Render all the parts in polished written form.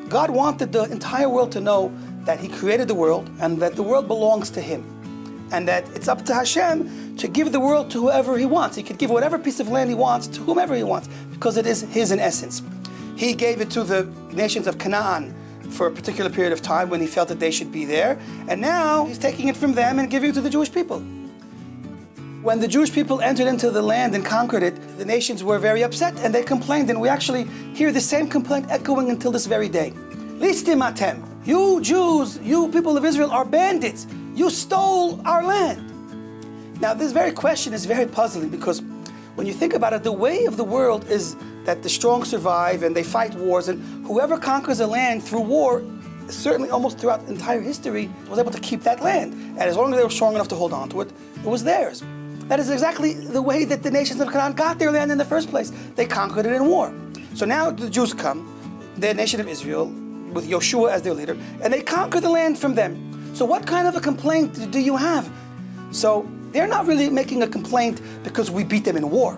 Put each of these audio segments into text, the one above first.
God wanted the entire world to know that He created the world and that the world belongs to Him. And that it's up to Hashem to give the world to whoever He wants. He could give whatever piece of land He wants to whomever He wants, because it is His in essence. He gave it to the nations of Canaan for a particular period of time when He felt that they should be there. And now He's taking it from them and giving it to the Jewish people. When the Jewish people entered into the land and conquered it, the nations were very upset and they complained, and we actually hear the same complaint echoing until this very day. Listim atem, you Jews, you people of Israel are bandits. You stole our land. Now this very question is very puzzling, because when you think about it, the way of the world is that the strong survive and they fight wars, and whoever conquers a land through war, certainly almost throughout entire history, was able to keep that land. And as long as they were strong enough to hold on to it, it was theirs. That is exactly the way that the nations of Canaan got their land in the first place. They conquered it in war. So now the Jews come, the nation of Israel, with Yoshua as their leader, and they conquer the land from them. So what kind of a complaint do you have? So they're not really making a complaint because we beat them in war.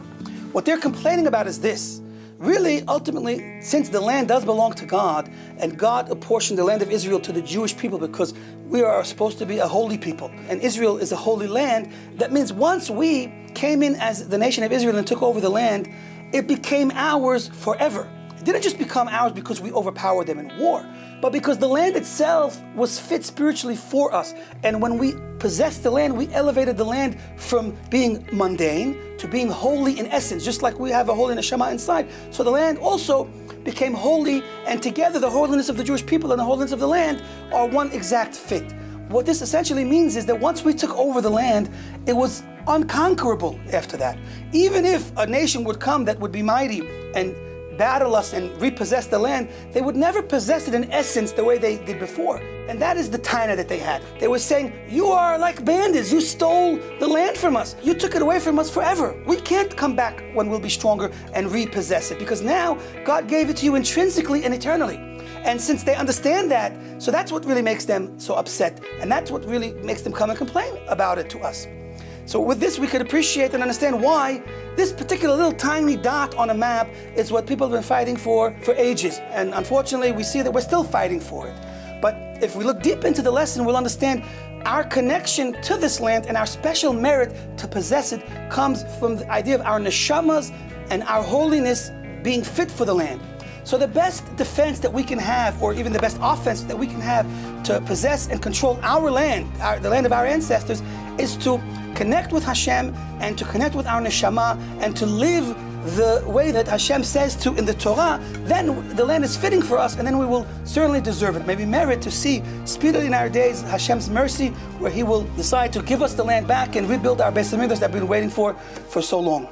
What they're complaining about is this. Really, ultimately, since the land does belong to God, and God apportioned the land of Israel to the Jewish people because we are supposed to be a holy people, and Israel is a holy land, that means once we came in as the nation of Israel and took over the land, it became ours forever. It didn't just become ours because we overpowered them in war, but because the land itself was fit spiritually for us. And when we possessed the land, we elevated the land from being mundane to being holy in essence, just like we have a holy neshama inside. So the land also became holy, and together the holiness of the Jewish people and the holiness of the land are one exact fit. What this essentially means is that once we took over the land, it was unconquerable after that. Even if a nation would come that would be mighty and battle us and repossess the land, they would never possess it in essence the way they did before. And that is the taina that they had. They were saying, you are like bandits, you stole the land from us. You took it away from us forever. We can't come back when we'll be stronger and repossess it, because now God gave it to you intrinsically and eternally. And since they understand that, so that's what really makes them so upset. And that's what really makes them come and complain about it to us. So with this, we could appreciate and understand why this particular little tiny dot on a map is what people have been fighting for ages. And unfortunately, we see that we're still fighting for it. But if we look deep into the lesson, we'll understand our connection to this land and our special merit to possess it comes from the idea of our neshamas and our holiness being fit for the land. So the best defense that we can have, or even the best offense that we can have to possess and control our land, the land of our ancestors, is to connect with Hashem and to connect with our neshama and to live the way that Hashem says to in the Torah. Then the land is fitting for us, and then we will certainly deserve it. Maybe merit to see speedily in our days Hashem's mercy, where He will decide to give us the land back and rebuild our Beis Hamikdash that we've been waiting for so long.